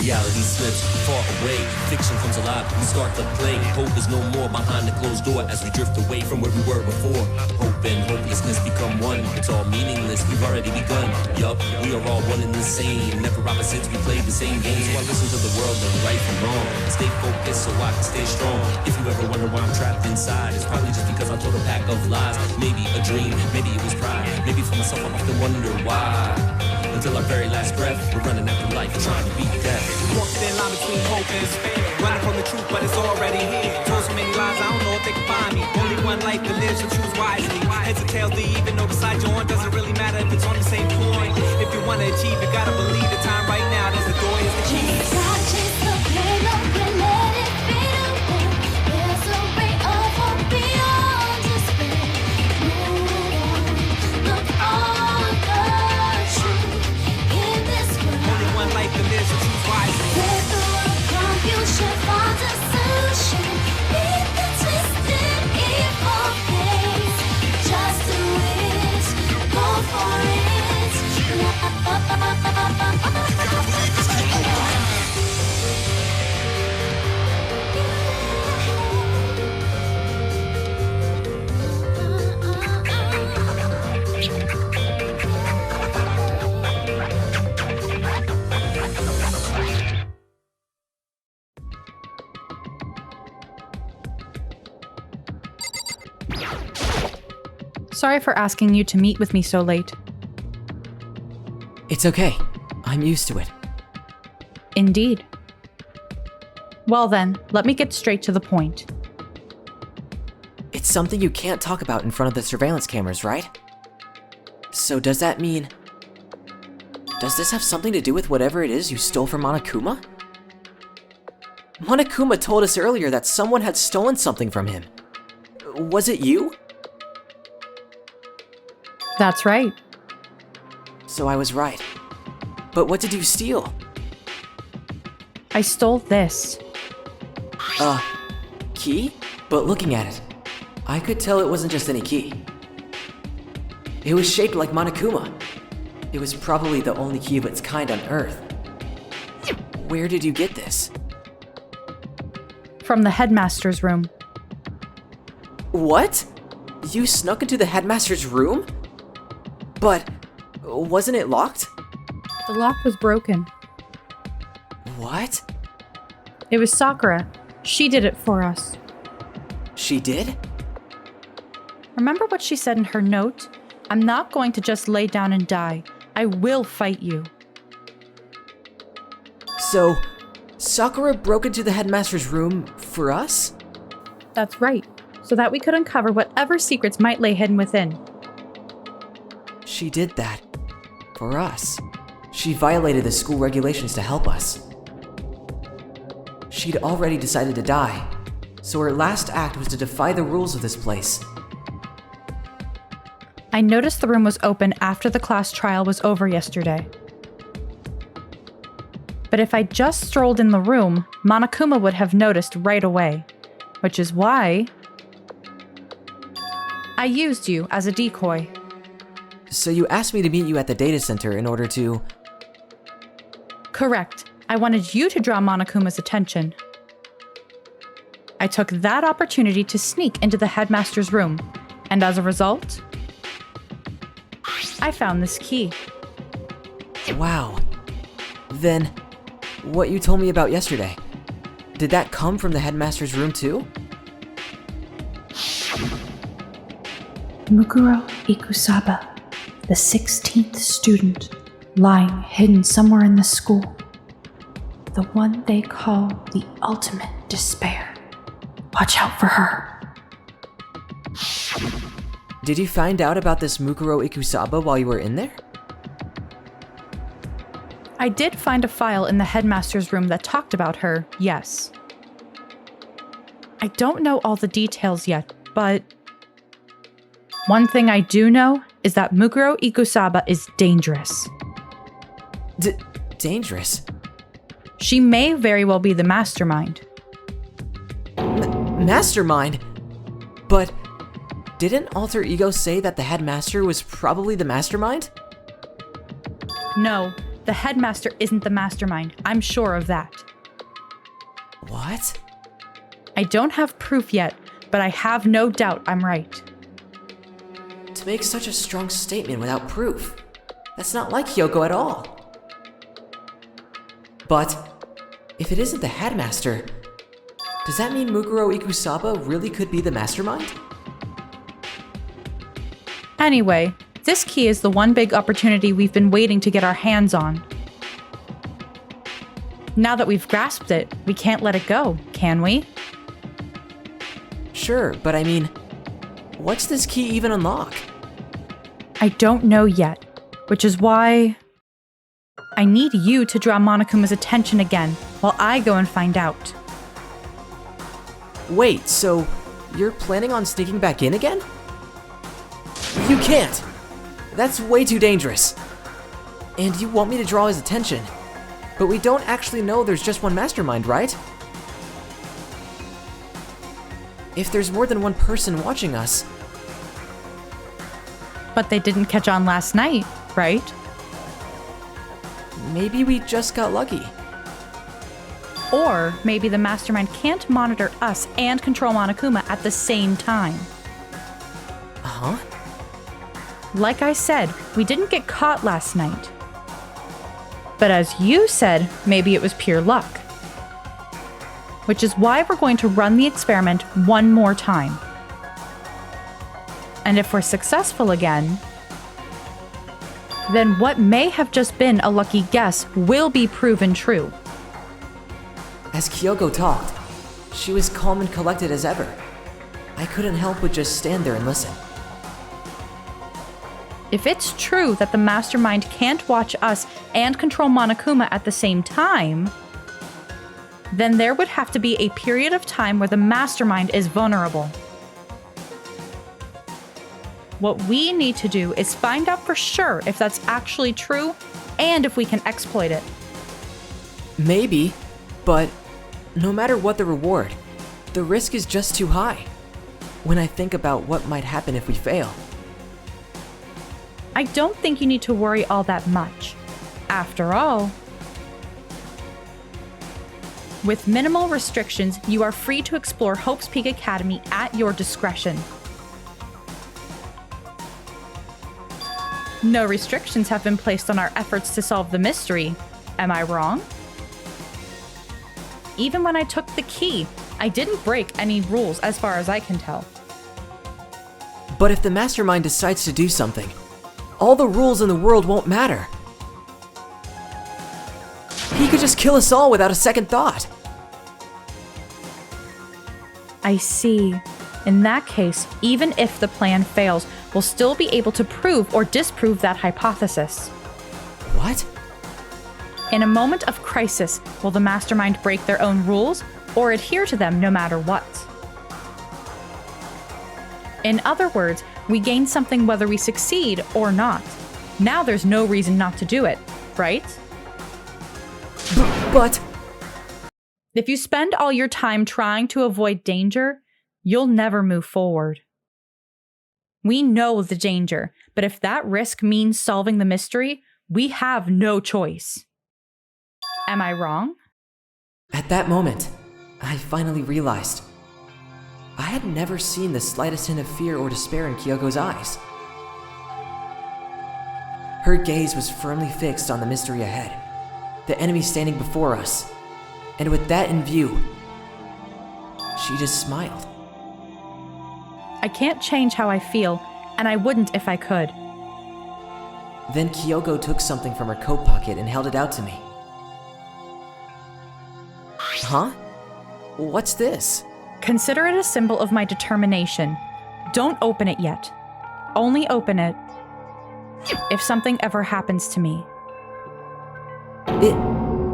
Reality slips far away, fiction comes alive, we start to play. Hope is no more behind the closed door as we drift away from where we were before. Hope and hopelessness become one, it's all meaningless, we've already begun. Yup, we are all one and the same, never opposites, we play the same game. So I listen to the world and right from wrong, stay focused so I can stay strong. If you ever wonder why I'm trapped inside, it's probably just because I told a pack of lies. Maybe a dream, maybe it was pride, maybe for myself I often wonder why. Until our very last breath, we're running after life, trying to beat death. Walking in line between hope and despair, running from the truth, but it's already here. Told so many lies, I don't know if they can find me. Only one life to live, so choose wisely. Heads or tails, they even know beside your horn. Doesn't really matter if it's on the same point. If you want to achieve, you gotta believe the time right now. There's the door, here's the key. Chase the pain, don't let it fade away. There's a ray of hope beyond despair. Move on, look on the truth in this world. Only one life to live, so choose wisely. Let the world come, you should find a solution. Beat the twisted evil face. Just do it, go for it. Sorry for asking you to meet with me so late. It's okay. I'm used to it. Indeed. Well then, let me get straight to the point. It's something you can't talk about in front of the surveillance cameras, right? So does that mean... Does this have something to do with whatever it is you stole from Monokuma? Monokuma told us earlier that someone had stolen something from him. Was it you? That's right. So I was right. But what did you steal? I stole this. Key? But looking at it, I could tell it wasn't just any key. It was shaped like Monokuma. It was probably the only key of its kind on Earth. Where did you get this? From the headmaster's room. What? You snuck into the headmaster's room? But wasn't it locked? The lock was broken. What? It was Sakura. She did it for us. She did? Remember what she said in her note? I'm not going to just lay down and die. I will fight you. So, Sakura broke into the headmaster's room for us? That's right, so that we could uncover whatever secrets might lay hidden within. She did that. For us. She violated the school regulations to help us. She'd already decided to die, so her last act was to defy the rules of this place. I noticed the room was open after the class trial was over yesterday. But if I just strolled in the room, Monokuma would have noticed right away, which is why I used you as a decoy. So you asked me to meet you at the data center in order to... Correct. I wanted you to draw Monokuma's attention. I took that opportunity to sneak into the headmaster's room, and as a result, I found this key. Wow. Then, what you told me about yesterday, did that come from the headmaster's room too? Mukuro Ikusaba, the 16th student, lying hidden somewhere in the school. The one they call the ultimate despair. Watch out for her. Did you find out about this Mukuro Ikusaba while you were in there? I did find a file in the headmaster's room that talked about her, yes. I don't know all the details yet, but one thing I do know is that Mukuro Ikusaba is dangerous. dangerous. She may very well be the mastermind. Mastermind? But didn't Alter Ego say that the headmaster was probably the mastermind? No, the headmaster isn't the mastermind. I'm sure of that. What? I don't have proof yet, but I have no doubt I'm right. To make such a strong statement without proof. That's not like Hyoko at all. But if it isn't the headmaster, does that mean Mukuro Ikusaba really could be the mastermind? Anyway, this key is the one big opportunity we've been waiting to get our hands on. Now that we've grasped it, we can't let it go, can we? Sure, but I mean, what's this key even unlock? I don't know yet, which is why I need you to draw Monokuma's attention again while I go and find out. Wait, so you're planning on sneaking back in again? You can't! That's way too dangerous. And you want me to draw his attention. But we don't actually know there's just one mastermind, right? If there's more than one person watching us... But they didn't catch on last night, right? Maybe we just got lucky. Or maybe the mastermind can't monitor us and control Monokuma at the same time. Huh? Like I said, we didn't get caught last night. But as you said, maybe it was pure luck. Which is why we're going to run the experiment one more time. And if we're successful again, then what may have just been a lucky guess will be proven true. As Kyoko talked, she was calm and collected as ever. I couldn't help but just stand there and listen. If it's true that the mastermind can't watch us and control Monokuma at the same time, then there would have to be a period of time where the mastermind is vulnerable. What we need to do is find out for sure if that's actually true and if we can exploit it. Maybe, but no matter what the reward, the risk is just too high. When I think about what might happen if we fail. I don't think you need to worry all that much. After all, with minimal restrictions, you are free to explore Hope's Peak Academy at your discretion. No restrictions have been placed on our efforts to solve the mystery. Am I wrong? Even when I took the key, I didn't break any rules as far as I can tell. But if the mastermind decides to do something, all the rules in the world won't matter. He could just kill us all without a second thought. I see. In that case, even if the plan fails, we'll still be able to prove or disprove that hypothesis. What? In a moment of crisis, will the mastermind break their own rules or adhere to them no matter what? In other words, we gain something whether we succeed or not. Now there's no reason not to do it, right? But... If you spend all your time trying to avoid danger, you'll never move forward. We know the danger, but if that risk means solving the mystery, we have no choice. Am I wrong? At that moment, I finally realized. I had never seen the slightest hint of fear or despair in Kyoko's eyes. Her gaze was firmly fixed on the mystery ahead, the enemy standing before us, and with that in view, she just smiled. I can't change how I feel, and I wouldn't if I could. Then Kyoko took something from her coat pocket and held it out to me. Huh? What's this? Consider it a symbol of my determination. Don't open it yet. Only open it if something ever happens to me.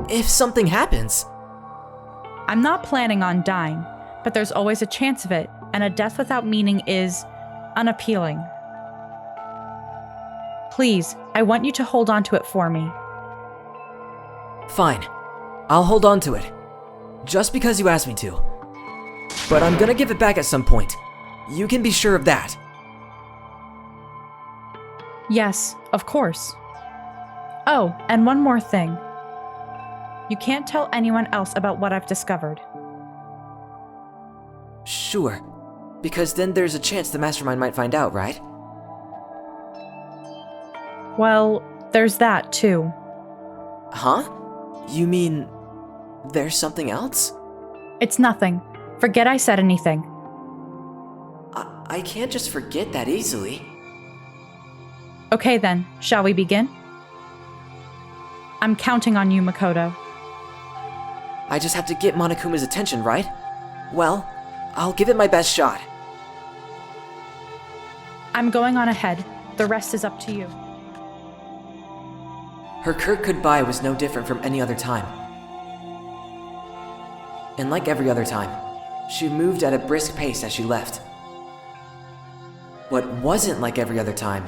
If something happens? I'm not planning on dying, but there's always a chance of it, and a death without meaning is unappealing. Please, I want you to hold on to it for me. Fine. I'll hold on to it. Just because you asked me to. But I'm gonna give it back at some point. You can be sure of that. Yes, of course. Oh, and one more thing. You can't tell anyone else about what I've discovered. Sure. Because then there's a chance the mastermind might find out, right? Well, there's that too. Huh? You mean there's something else? It's nothing. Forget I said anything. I can't just forget that easily. Okay then, shall we begin? I'm counting on you, Makoto. I just have to get Monokuma's attention, right? Well, I'll give it my best shot. I'm going on ahead. The rest is up to you. Her curt goodbye was no different from any other time. And like every other time, she moved at a brisk pace as she left. What wasn't like every other time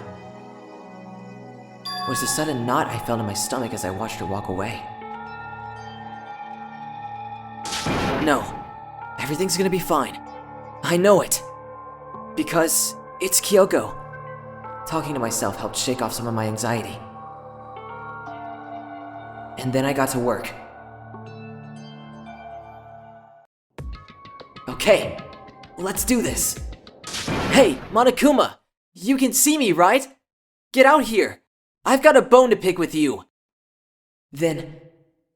was the sudden knot I felt in my stomach as I watched her walk away. No, everything's gonna be fine. I know it. Because it's Kyoko. Talking to myself helped shake off some of my anxiety. And then I got to work. Okay, let's do this. Hey, Monokuma! You can see me, right? Get out here! I've got a bone to pick with you! Then,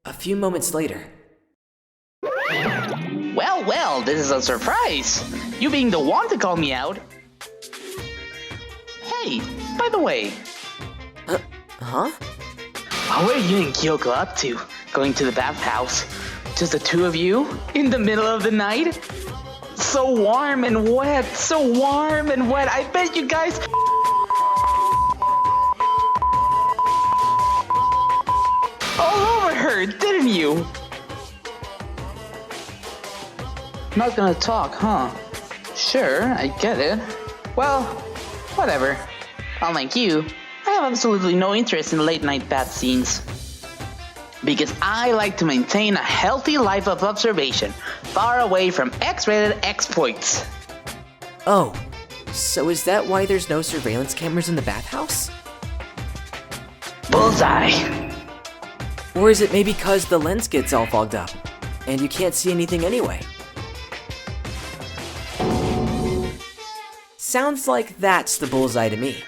a few moments later... Well, this is a surprise! You being the one to call me out. Hey, by the way... Huh? What were you and Kyoko up to? Going to the bathhouse? Just the two of you? In the middle of the night? So warm and wet, so warm and wet. I bet you guys... all over her, didn't you? Not gonna talk, huh? Sure, I get it. Well, whatever. Unlike you, I have absolutely no interest in late night bath scenes. Because I like to maintain a healthy life of observation, far away from X-rated exploits. Oh, so is that why there's no surveillance cameras in the bathhouse? Bullseye. Or is it maybe because the lens gets all fogged up, and you can't see anything anyway? Sounds like that's the bullseye to me.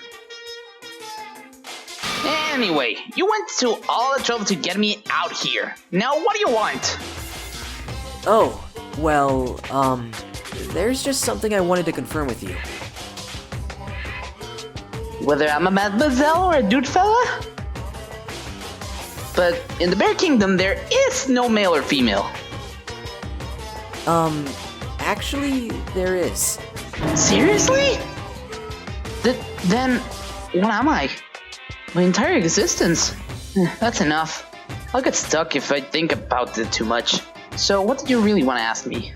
Anyway, you went to all the trouble to get me out here. Now what do you want? Oh, well, there's just something I wanted to confirm with you. Whether I'm a mademoiselle or a dude fella? But in the Bear Kingdom, there is no male or female. Actually, there is. Seriously? Then, what am I? My entire existence? That's enough. I'll get stuck if I think about it too much. So what did you really want to ask me?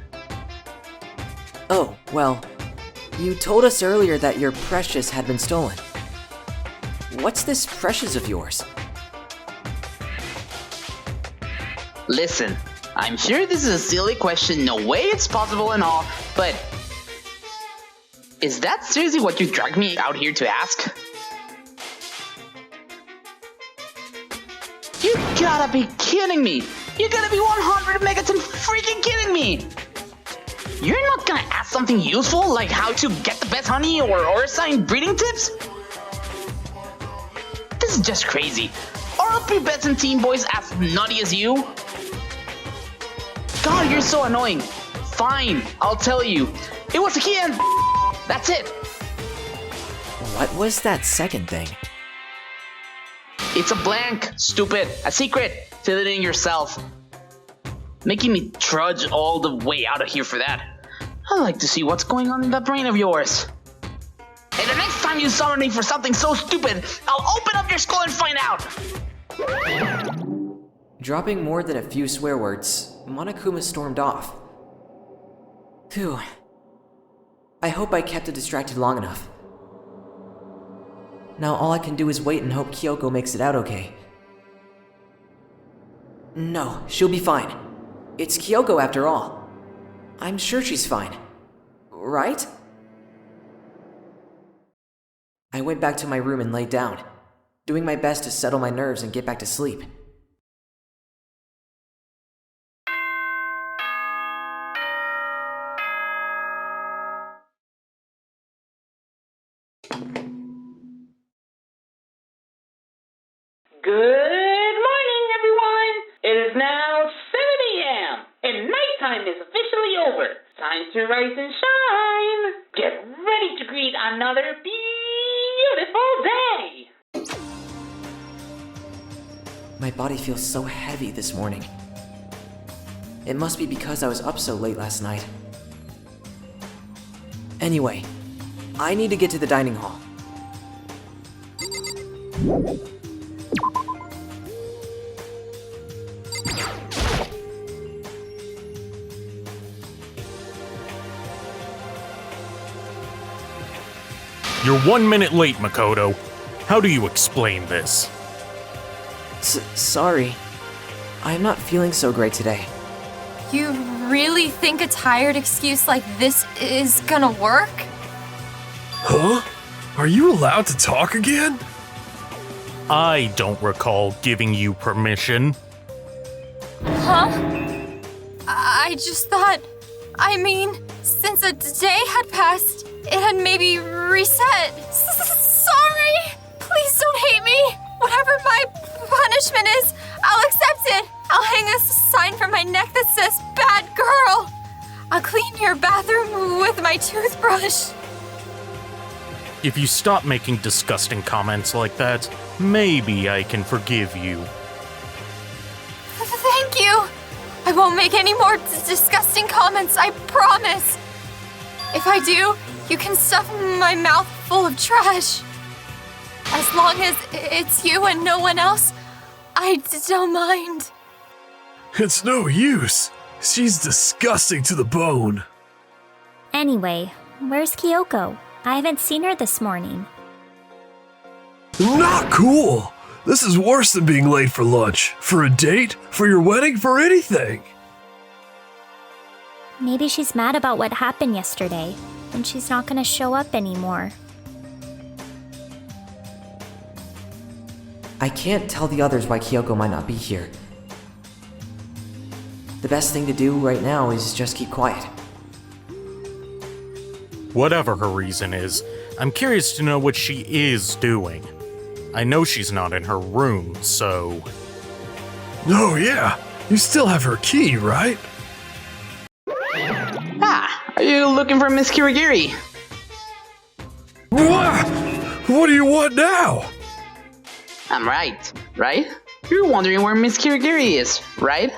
Oh, well, you told us earlier that your precious had been stolen. What's this precious of yours? Listen, I'm sure this is a silly question, no way it's possible and all, but... is that seriously what you dragged me out here to ask? You gotta be kidding me! You gotta be 100 megaton freaking kidding me! You're not gonna ask something useful like how to get the best honey or assign breeding tips? This is just crazy. Are all pre-bets and teen boys as nutty as you? God, you're so annoying. Fine, I'll tell you. It was a key and that's it. What was that second thing? It's a blank, stupid, a secret. Fill it in yourself. Making me trudge all the way out of here for that. I'd like to see what's going on in that brain of yours. And the next time you summon me for something so stupid, I'll open up your skull and find out. Dropping more than a few swear words, Monokuma stormed off. Phew. I hope I kept it distracted long enough. Now all I can do is wait and hope Kyoko makes it out okay. No, she'll be fine. It's Kyoko after all. I'm sure she's fine. Right? I went back to my room and laid down, doing my best to settle my nerves and get back to sleep. Good morning, everyone! It is now 7 a.m. and nighttime is officially over. Time to rise and shine. Get ready to greet another beautiful day. My body feels so heavy this morning. It must be because I was up so late last night. Anyway, I need to get to the dining hall. You're 1 minute late, Makoto. How do you explain this? Sorry. I'm not feeling so great today. You really think a tired excuse like this is gonna work? Huh? Are you allowed to talk again? I don't recall giving you permission. Huh? I just thought... since a day had passed, it had maybe reset. Sorry! Please don't hate me! Whatever my punishment is, I'll accept it! I'll hang a sign from my neck that says, "Bad girl!" I'll clean your bathroom with my toothbrush. If you stop making disgusting comments like that, maybe I can forgive you. Thank you! I won't make any more disgusting comments, I promise! If I do, you can stuff my mouth full of trash. As long as it's you and no one else, I don't mind. It's no use. She's disgusting to the bone. Anyway, where's Kyoko? I haven't seen her this morning. Not cool. This is worse than being late for lunch, for a date, for your wedding, for anything. Maybe she's mad about what happened yesterday, and she's not gonna show up anymore. I can't tell the others why Kyoko might not be here. The best thing to do right now is just keep quiet. Whatever her reason is, I'm curious to know what she is doing. I know she's not in her room, so... Oh yeah, you still have her key, right? Are you looking for Miss Kirigiri? What do you want now? I'm right? You're wondering where Miss Kirigiri is, right?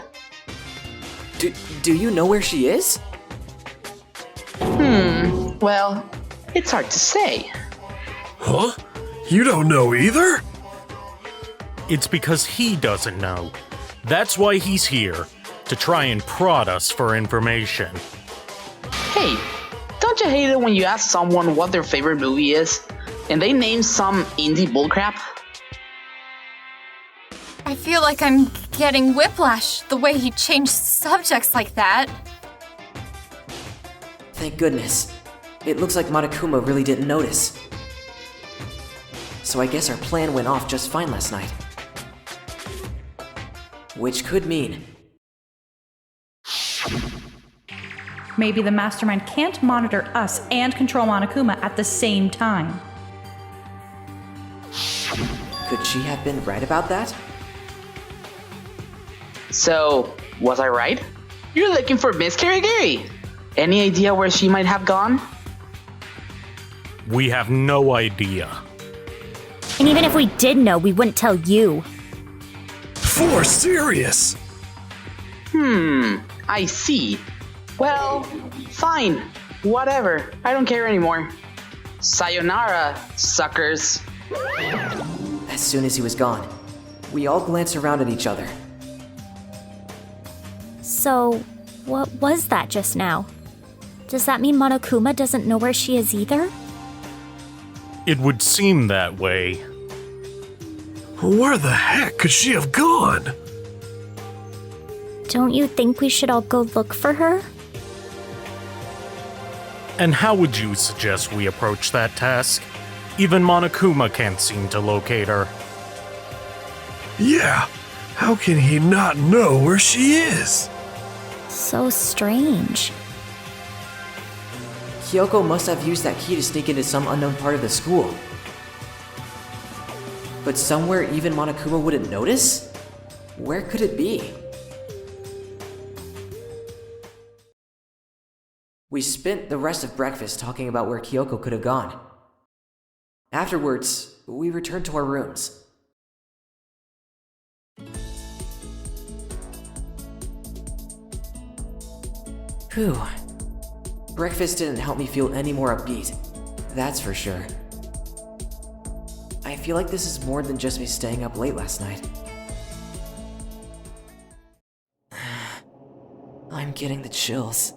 Do you know where she is? Well, it's hard to say. Huh? You don't know either? It's because he doesn't know. That's why he's here, to try and prod us for information. Hey, don't you hate it when you ask someone what their favorite movie is, and they name some indie bullcrap? I feel like I'm getting whiplash the way he changed subjects like that. Thank goodness. It looks like Monokuma really didn't notice. So I guess our plan went off just fine last night. Which could mean... Maybe the mastermind can't monitor us and control Monokuma at the same time. Could she have been right about that? So, was I right? You're looking for Miss Kirigiri. Any idea where she might have gone? We have no idea. And even if we did know, we wouldn't tell you. For serious. I see. Well, fine. Whatever. I don't care anymore. Sayonara, suckers. As soon as he was gone, we all glanced around at each other. So, what was that just now? Does that mean Monokuma doesn't know where she is either? It would seem that way. Where the heck could she have gone? Don't you think we should all go look for her? And how would you suggest we approach that task? Even Monokuma can't seem to locate her. Yeah, how can he not know where she is? So strange. Kyoko must have used that key to sneak into some unknown part of the school. But somewhere even Monokuma wouldn't notice? Where could it be? We spent the rest of breakfast talking about where Kyoko could have gone. Afterwards, we returned to our rooms. Whew. Breakfast didn't help me feel any more upbeat. That's for sure. I feel like this is more than just me staying up late last night. I'm getting the chills.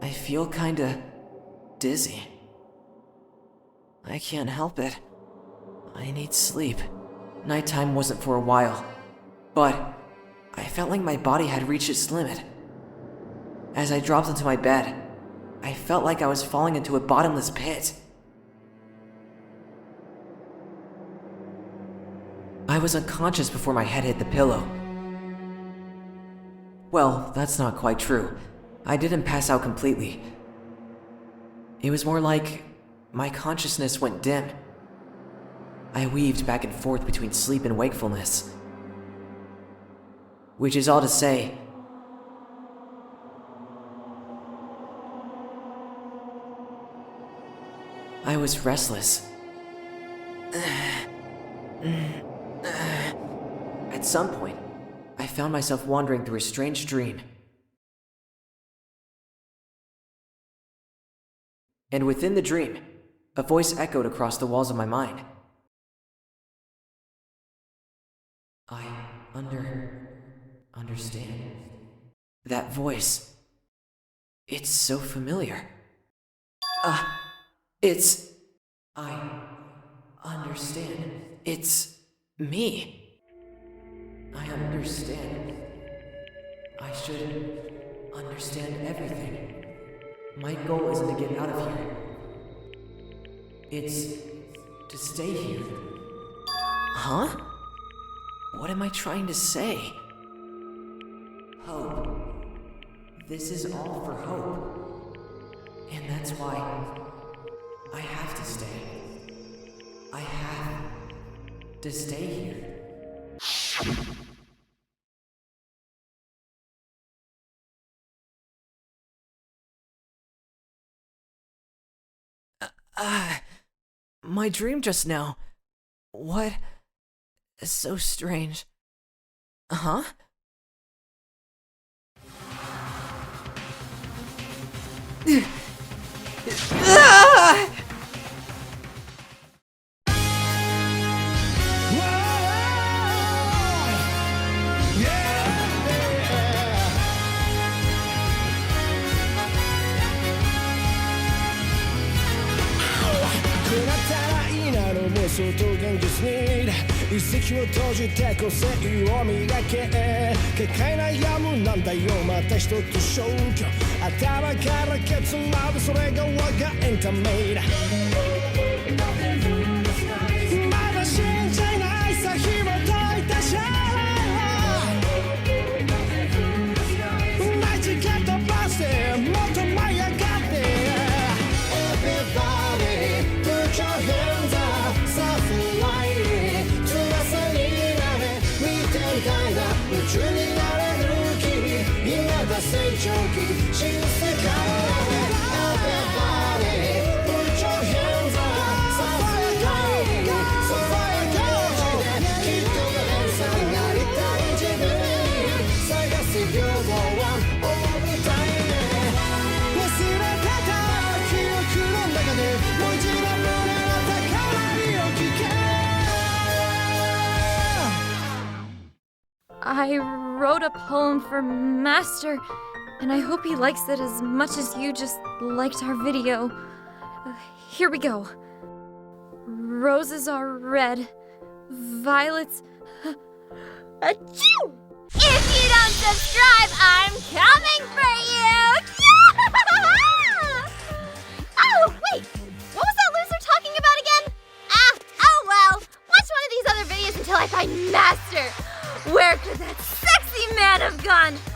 I feel kinda dizzy. I can't help it. I need sleep. Nighttime wasn't for a while, but I felt like my body had reached its limit. As I dropped into my bed, I felt like I was falling into a bottomless pit. I was unconscious before my head hit the pillow. Well, that's not quite true. I didn't pass out completely. It was more like my consciousness went dim. I weaved back and forth between sleep and wakefulness. Which is all to say, I was restless. At some point, I found myself wandering through a strange dream. And within the dream, a voice echoed across the walls of my mind. I understand. That voice. It's so familiar. I understand. It's me. I understand. I should understand everything. My goal isn't to get out of here. It's to stay here. Huh? What am I trying to say? Hope. This is all for hope. And that's why I have to stay. I have to stay here. My dream just now. What? So strange. Huh? I wrote a poem for Master, and I hope he likes it as much as you just liked our video. Here we go. Roses are red, violets... Achoo! If you don't subscribe, rooting for you! Oh, wait! What was that loser talking about again? Oh well. Watch one of these other videos until I find Master. Where could that sexy man have gone?